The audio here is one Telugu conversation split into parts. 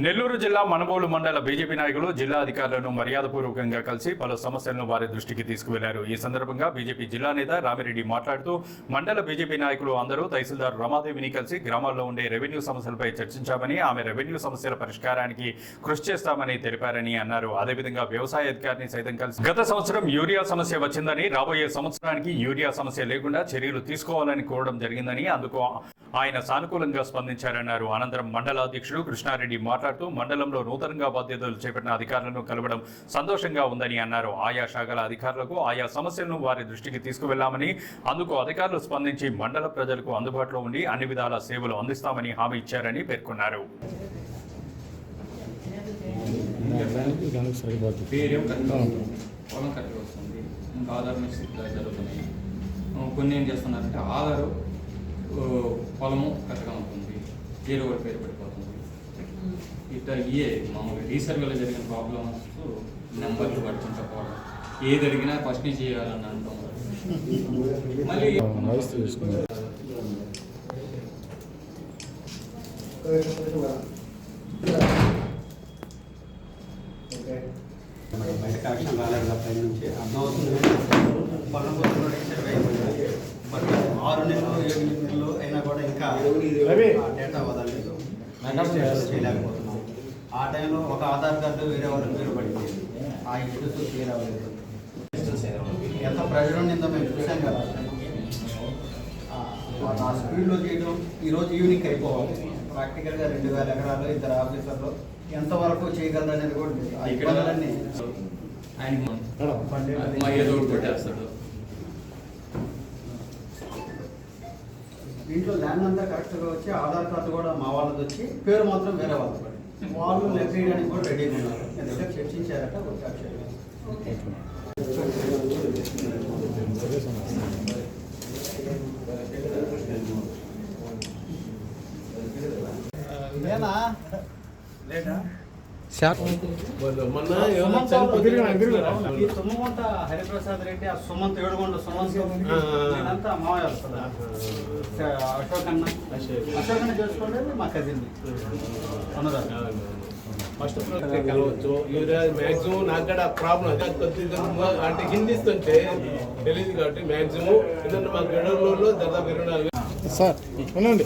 నెల్లూరు జిల్లా మనుబోలు మండల బీజేపీ నాయకులు జిల్లా అధికారులను మర్యాదపూర్వకంగా కలిసి పలు సమస్యలను వారి దృష్టికి తీసుకువెళ్లారు. ఈ సందర్భంగా బీజేపీ జిల్లా నేత రామిరెడ్డి మాట్లాడుతూ మండల బీజేపీ నాయకులు అందరూ తహసీల్దార్ రమాదేవిని కలిసి గ్రామాల్లో ఉండే రెవెన్యూ సమస్యలపై చర్చించామని, ఆమె రెవెన్యూ సమస్యల పరిష్కారానికి కృషి చేస్తామని తెలిపారని అన్నారు. అదేవిధంగా వ్యవసాయ అధికారిని సైతం కలిసి గత సంవత్సరం యూరియా సమస్య వచ్చిందని, రాబోయే సంవత్సరానికి యూరియా సమస్య లేకుండా చర్యలు తీసుకోవాలని కోరడం జరిగిందని, అందుకు ఆయన సానుకూలంగా స్పందించారన్నారు. అనంతరం మండల అధ్యక్షుడు కృష్ణారెడ్డి మాట్లాడుతూ మండలంలో నూతనంగా బాధ్యతలు చేపట్టిన అధికారులను కలవడం సంతోషంగా ఉందని అన్నారు. ఆయా శాఖల అధికారులకు ఆయా సమస్యలను వారి దృష్టికి తీసుకువెళ్లామని, అందుకు అధికారులు స్పందించి మండల ప్రజలకు అందుబాటులో ఉండి అన్ని విధాల సేవలు అందిస్తామని హామీ ఇచ్చారని పేర్కొన్నారు. కొన్ని ఏం చేస్తున్నారంటే ఆధారు పొలము కరెక్ట్గా ఉంటుంది, జీరో ఒకటి పేరు పడిపోతుంది. ఇట్లా ఇయే మామూలుగా రీసర్వేలో జరిగిన ప్రాబ్లమ్స్ నెంబర్లు పడుతుంటపోవడం, ఏది అడిగినా ఫస్ట్ నుంచి చేయాలని అంటాం. మళ్ళీ బయట కనెక్షన్ రాలేదు పై నుంచి అర్థమవుతుంది. 6 నెలలు 7 నెలలు అయినా కూడా ఇంకా డేటా వదలలేదు, చేయలేకపోతున్నాం. ఆ టైంలో ఒక ఆధార్ కార్డు వేరే వాళ్ళకి పేరు పడింది, ఆ ఇష్యూస్ క్లియర్ అవ్వలేదు. ఎంత ప్రెజర్ ఉండిందో మేము చూసాం కదా. ఆ స్పీడ్లో చేయడం ఈరోజు ఈవినింగ్ అయిపోవాలి. ప్రాక్టికల్గా 2000 ఎకరాలు 2 ఆఫీసర్లు ఎంతవరకు చేయగలరు అనేది కూడా లేదు. ఆ ఇబ్బందులన్నీ దీంట్లో ల్యాండ్ అంతా కరెక్ట్గా వచ్చి ఆధార్ కార్డు కూడా మా వాళ్ళది వచ్చి పేరు మాత్రం వేరే వాళ్ళు పడి వాళ్ళు లెక్క చేయడానికి కూడా రెడీగా ఉన్నారు. ఎందుకంటే చర్చించారట ఇదేనా లేదా సుమంత హరిప్రసాద్ రెడ్డి, ఆ సుమంత్ ఏడుగొండ సుమంత్ అంతా మావయ్య అశోకన్న చేసుకోండి. మా కజిన్ ఫస్ట్ కలవచ్చు. మ్యాక్సిమం నాకు కూడా ప్రాబ్లం అంటే హిందీస్తుంటే తెలియదు కాబట్టి మ్యాక్సిమం ఎందుకంటే మా గడవలో దాదాపు 24 సార్ ఉండండి.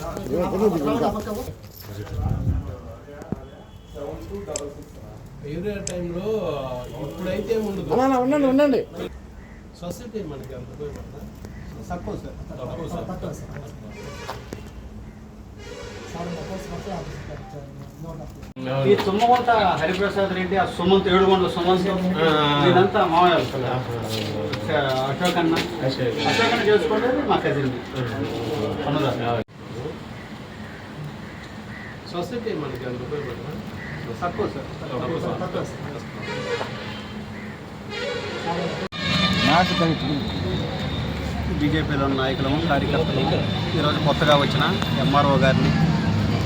యూరియా టైంలో ఇప్పుడైతే ఉండదు. ఉండండి ఉండండి. సొసైటీ మనకి అంత ఉపయోగపడతా తక్కువ సార్. ఈ తుమ్మగొంట హరిప్రసాద్ రెడ్డి, ఆ సుమంత్ ఏడుగొండ సుమంత్ ఇదంతా మావయ్య అశోకన్న చేసుకోండి. మా కజిన్ సొసైటీ మనకి అంత ఉపయోగపడతా తక్కువ సార్. బీజేపీలో నాయకులము కార్యకర్తలు ఈరోజు కొత్తగా వచ్చిన ఎంఆర్ఓ గారిని,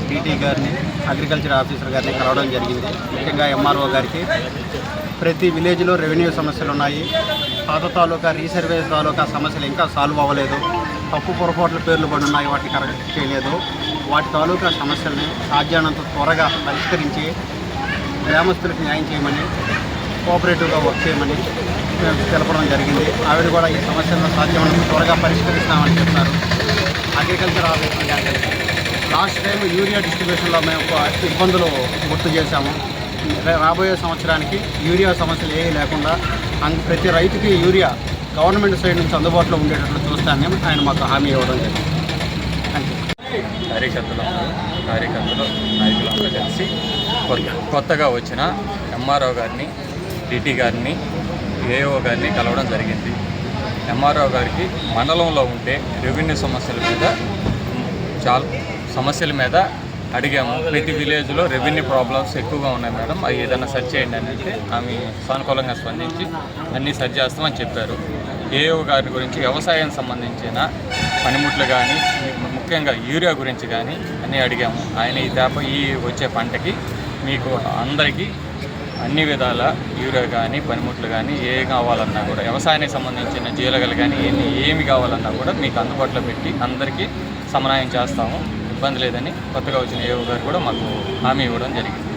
టీటీ గారిని, అగ్రికల్చర్ ఆఫీసర్ గారిని కలవడం జరిగింది. ముఖ్యంగా ఎంఆర్ఓ గారికి ప్రతి విలేజ్లో రెవెన్యూ సమస్యలు ఉన్నాయి. పాత తాలూకా రీసర్వే తాలూకా సమస్యలు ఇంకా సాల్వ్ అవ్వలేదు. తప్పు పొరపాట్ల పేర్లు పడి ఉన్నాయి, వాటిని కరెక్ట్ చేయలేదు. వాటి తాలూకా సమస్యల్ని సాధ్యమైనంత త్వరగా పరిష్కరించి గ్రామస్తులకు న్యాయం చేయమని, కోఆపరేటివ్గా వర్క్ చేయమని తెలపడం జరిగింది. ఆవిడ కూడా ఈ సమస్యలను సాధ్యమైనంత త్వరగా పరిష్కరిస్తామని చెప్తారు. అగ్రికల్చర్ ఆఫీసర్ గారు లాస్ట్ టైం యూరియా డిస్ట్రిబ్యూషన్లో మేము ఇబ్బందులు గుర్తు చేశాము. రాబోయే సంవత్సరానికి యూరియా సమస్యలు ఏమీ లేకుండా ప్రతి రైతుకి యూరియా గవర్నమెంట్ సైడ్ నుంచి అందుబాటులో ఉండేటట్లు చూస్తానని ఆయన మాకు హామీ ఇవ్వడం జరిగింది. కార్యకర్తలు నాయకులంతా కలిసి కొత్తగా వచ్చిన ఎంఆర్ఓ గారిని, డిటి గారిని, ఏఓ గారిని కలవడం జరిగింది. ఎంఆర్ఓ గారికి మండలంలో ఉంటే రెవెన్యూ సమస్యల మీద అడిగాము. ప్రతి విలేజ్లో రెవెన్యూ ప్రాబ్లమ్స్ ఎక్కువగా ఉన్నాయి మేడం, అవి ఏదైనా సెర్చ్ చేయండి అని అంటే ఆమె సానుకూలంగా స్పందించి అన్నీ సెర్చ్ చేస్తామని చెప్పారు. ఏఓ గారి గురించి వ్యవసాయం సంబంధించిన పనిముట్లు కానీ, ముఖ్యంగా యూరియా గురించి కానీ అన్నీ అడిగాము. ఆయన ఈ వచ్చే పంటకి మీకు అందరికీ అన్ని విధాల యూరియా కానీ, పనిముట్లు కానీ ఏ కావాలన్నా కూడా, వ్యవసాయానికి సంబంధించిన జీలగలు కానీ ఏమి కావాలన్నా కూడా మీకు అందుబాటులో పెట్టి అందరికీ సమన్వయం చేస్తాము, ఇబ్బంది లేదని కొత్తగా వచ్చిన ఏఓ గారు కూడా మాకు హామీ ఇవ్వడం జరిగింది.